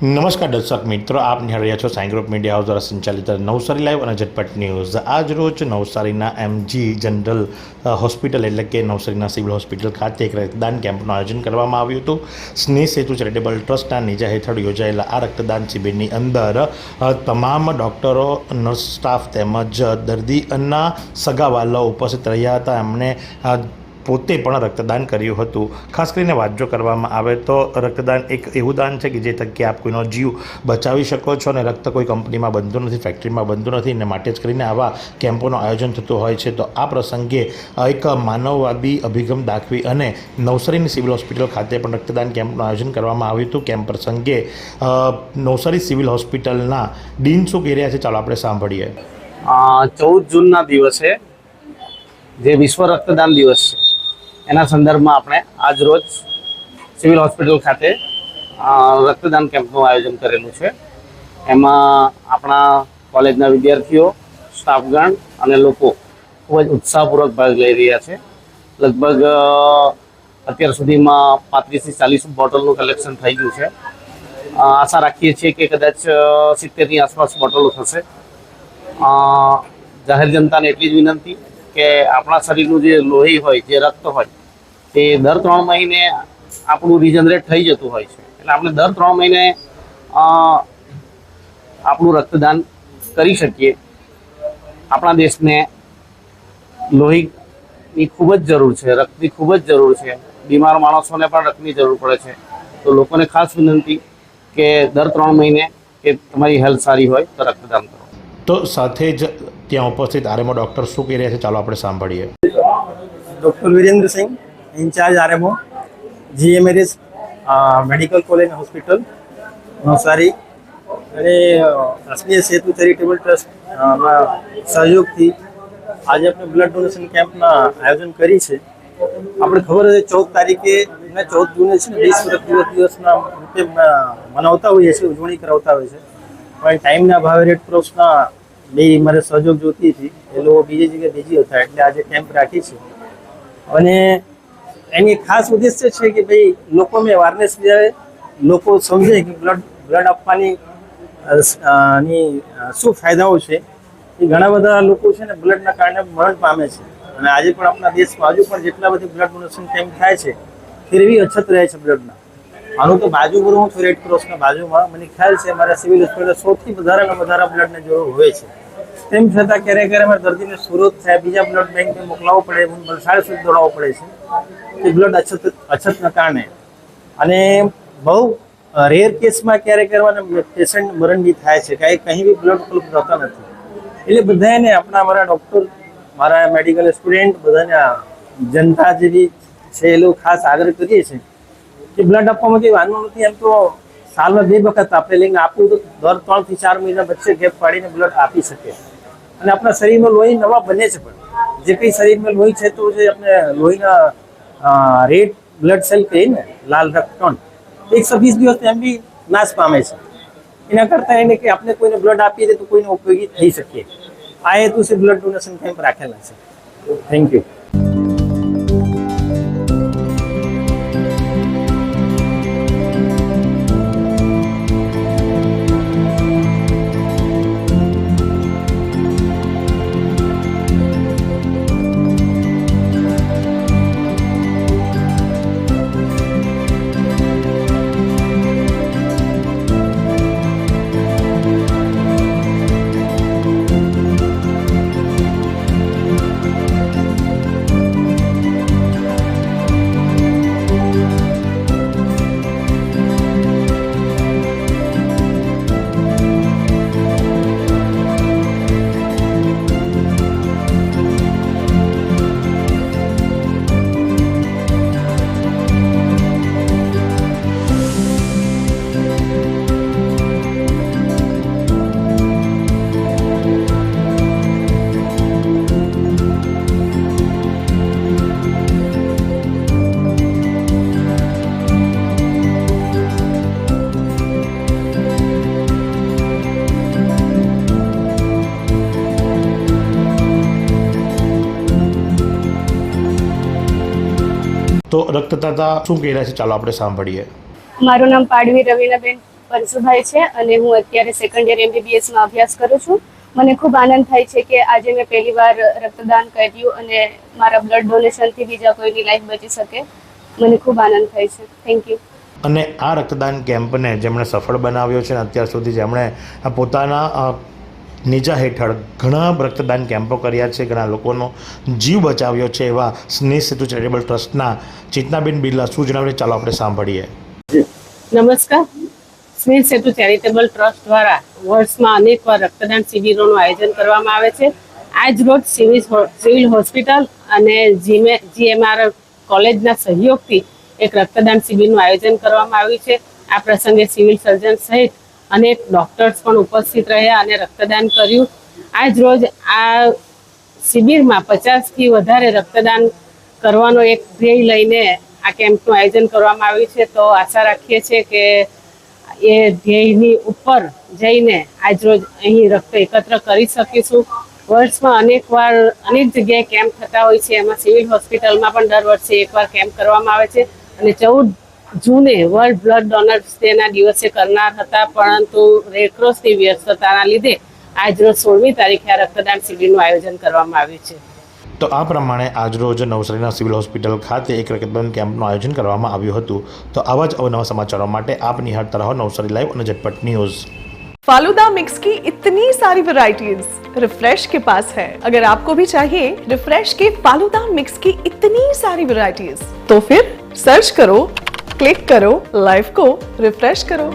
નમસ્કાર દર્શક મિત્રો, આપ નિહાળી રહ્યા છો સાઈ ગ્રુપ મીડિયા હાઉસ દ્વારા સંચાલિત નવસારી લાઈવ અને ઝટપટ ન્યૂઝ। આજ રોજ નવસારીના એમજી જનરલ હોસ્પિટલ એટલે કે નવસારીના સિવિલ હોસ્પિટલ ખાતે એક રક્તદાન કેમ્પનું આયોજન કરવામાં આવ્યું હતું। સ્નેહ સેતુ ચેરિટેબલ ટ્રસ્ટના નેજા હેઠળ યોજાયેલા આ રક્તદાન શિબિરની અંદર તમામ ડૉક્ટરો, નર્સ સ્ટાફ તેમજ દર્દીના સગાવાલાઓ ઉપસ્થિત રહ્યા હતા। એમણે પોતે પણ રક્તદાન કર્યું હતું। ખાસ કરીને વાત જો કરવામાં આવે તો રક્તદાન એક એવું દાન છે કે જે થકી આપ કોઈનો જીવ બચાવી શકો છો, અને રક્ત કોઈ કંપનીમાં બનતું નથી, ફેક્ટરીમાં બનતું નથી, અને માટે જ કરીને આવા કેમ્પોનું આયોજન થતું હોય છે। તો આ પ્રસંગે એક માનવવાદી અભિગમ દાખવી અને નવસારીની સિવિલ હોસ્પિટલ ખાતે પણ રક્તદાન કેમ્પનું આયોજન કરવામાં આવ્યું હતું। કેમ્પ પ્રસંગે નવસારી સિવિલ હોસ્પિટલના ડીન શું કહી રહ્યા છે, ચાલો આપણે સાંભળીએ। 14 જૂનના દિવસે જે વિશ્વ રક્તદાન દિવસ છે એના સંદર્ભમાં આપણે આજ રોજ સિવિલ હોસ્પિટલ ખાતે રક્તદાન કેમ્પનું આયોજન કરેલું છે। એમાં આપણા કોલેજના વિદ્યાર્થીઓ, સ્ટાફગણ અને લોકો ખૂબ જ ઉત્સાહપૂર્વક ભાગ લઈ રહ્યા છે। લગભગ અત્યાર સુધીમાં 35 થી 40 બોટલનું કલેક્શન થઈ ગયું છે। આશા રાખીએ છીએ કે કદાચ 70ની આસપાસ બોટલો થશે। જાહેર જનતાને એટલી જ વિનંતી કે આપણા શરીરનું જે લોહી હોય, જે રક્ત હોય, તે દર 3 મહિને આપણું રિજનરેટ થઈ જતું હોય છે। એટલે આપણે દર 3 મહિને આપણું રક્તદાન કરી શકીએ। આપણા દેશને લોહીની ખૂબ જ જરૂર છે, રક્તની ખૂબ જ જરૂર છે। બીમાર માણસોને પણ રક્તની જરૂર પડે છે। તો લોકોને ખાસ વિનંતી કે દર 3 મહિને કે તમારી હેલ્થ સારી હોય તો રક્તદાન કરો। તો સાથે જ ત્યાં ઉપસ્થિત આરએમઓ ડૉક્ટર શું કહી રહ્યા છે, ચાલો આપણે સાંભળીએ। Doctor Virendra Singh, in-charge RMO, GMERS medical college hospital Navsari અને સ્નેહ સેતુ ચેરિટેબલ ટ્રસ્ટ ના સહયોગથી આજે આપણે બ્લડ ડોનેશન કેમ્પના આયોજન કરી છે। આપણે ખબર છે 14 તારીખે અને 14 જૂને છે ને વિશ્વ રક્તદાન દિવસના રૂપે મનાવતા હોઈએ છીએ, ઉજવણી કરાવતા હોય છે। પણ ટાઈમના અભાવે રેડ ક્રોસના બે મારે સહયોગ જોતી હતી, એ લોકો બીજી જગ્યાએ બિઝી હતા, એટલે આજે કેમ્પ રાખી છે। અને એની ખાસ ઉદ્દેશ્ય છે કે ભાઈ લોકોમાં અવેરનેસ જાય, લોકો સમજે કે બ્લડ આપવાની શું ફાયદાઓ છે। એ ઘણા બધા લોકો છે ને બ્લડના કારણે મરણ પામે છે, અને આજે પણ આપણા દેશમાં હજુ પણ જેટલા બધી બ્લડ ડોનેશન કેમ્પ થાય છે, ફેરવી અછત રહે છે બ્લડના। આનું તો બાજુ પર હું છું, રેડ ક્રોસના બાજુમાં, મને ખ્યાલ છે મારા સિવિલ હોસ્પિટલ સૌથી વધારે બ્લડની જરૂર હોય છે। તેમ છતાં ક્યારેક અમારે દર્દીને સુરત થાય, બીજા બ્લડ બેંકને મોકલાવવું પડે, વલસાડ સુધી દોડાવવું પડે છે કે બ્લડ અછતના કારણે। અને બહુ રેર કેસમાં ક્યારેક પેશન્ટ મરણ બી થાય છે, કંઈ બી બ્લડ ઉપલબ્ધ રહેતા નથી। એટલે બધાને આપણા મારા ડૉક્ટર, મારા મેડિકલ સ્ટુડન્ટ, બધાને જનતા જેવી છે એ લોકો ખાસ આગ્રહ કરીએ છીએ કે બ્લડ આપવામાં કંઈ વાંધો નથી। એમ તો સાલમાં 2 વખત આપણે લઈને આપવું તો દર 3 થી 4 મહિના વચ્ચે ગેપ પાડીને બ્લડ આપી શકે। અને આપણા શરીરમાં લોહી નવા બને છે, પણ જે કંઈ શરીરમાં લોહી છે તો જે આપણે લોહીના રેડ બ્લડ સેલ કહીએ ને, લાલ રક્તકણ 120 દિવસ એમ બી નાશ પામે છે। એના કરતાં એને કે આપણે કોઈને બ્લડ આપીએ તો કોઈને ઉપયોગી થઈ શકીએ, આ હેતુથી બ્લડ ડોનેશન કેમ્પ રાખેલા છે। Thank you. તો રક્તદાતા શું કહી રહ્યા છે, ચાલો આપણે સાંભળીએ। મારું નામ પાડવી રવીનાબેન પંશુભાઈ છે અને હું અત્યારે સેકન્ડ યર MBBSમાં અભ્યાસ કરું છું. મને ખૂબ આનંદ થાય છે કે આજે મેં પહેલી વાર રક્તદાન કર્યું અને મારા બ્લડ ડોનેશનથી બીજા કોઈની લાઈફ બચી શકે. મને ખૂબ આનંદ થાય છે. Thank you. અને આ રક્તદાન કેમ્પને જેમણે સફળ બનાવ્યો છે અને અત્યાર સુધી જેમણે પોતાના નીચા હેઠળ ઘણા રક્તદાન કેમ્પો કર્યા છે, ઘણા લોકોનો જીવ બચાવ્યો છે, એવા સ્નેહ સેતુ ચેરિટેબલ ટ્રસ્ટના ચેતનાબેન બિરલા શું જણાવે, ચાલો આપણે સાંભળીએ. નમસ્કાર. સ્નેહ સેતુ ચેરિટેબલ ટ્રસ્ટ દ્વારા વર્ષમાં અનેકવાર રક્તદાન શિબિરોનું આયોજન કરવામાં આવે છે. આજ રોજ સિવિલ હોસ્પિટલ અને GMR કોલેજના સહયોગથી એક રક્તદાન શિબિરનું આયોજન કરવામાં આવ્યું છે. આ પ્રસંગે સિવિલ સર્જન સહિત અનેક ડોક્ટર્સ પણ ઉપસ્થિત રહ્યા અને રક્તદાન કર્યું. આજ રોજ આ શિબિરમાં 50થી વધારે રક્તદાન કરવાનો એક ધ્યેય લઈને આ કેમ્પનું આયોજન કરવામાં આવ્યું છે. તો આશા રાખીએ છીએ કે એ ધ્યેયની ઉપર જઈને આજરોજ અહીં રક્ત એકત્ર કરી શકીશું. વર્ષમાં અનેક જગ્યાએ કેમ્પ થતા હોય છે. એમાં સિવિલ હોસ્પિટલમાં પણ દર વર્ષે એકવાર કેમ્પ કરવામાં આવે છે અને 14 જૂને વર્લ્ડ બ્લડ ડોનર્સ ડેના દિવસે કરનાર હતા, પરંતુ રેડક્રોસની વ્યસ્તતાના લીધે આજરોજ 16મી તારીખે આ રક્તદાન શિબિરનું આયોજન કરવામાં આવ્યું છે. તો આ પ્રમાણે આજરોજ નવસારીના સિવિલ હોસ્પિટલ ખાતે એક રક્તદાન કેમ્પનું આયોજન કરવામાં આવ્યું હતું. તો આવા જ અવનવા સમાચારો માટે આપ નિહાળતા રહો નવસારી લાઈવ અને ઝટપટ ન્યૂઝ. फालूदा मिक्स की इतनी सारी वैरायटीज रिफ्रेश के पास है. अगर आपको भी चाहिए रिफ्रेश के फालूदा मिक्स की इतनी सारी वैरायटीज, तो फिर सर्च करो, क्लिक करो, लाइफ को रिफ्रेश करो.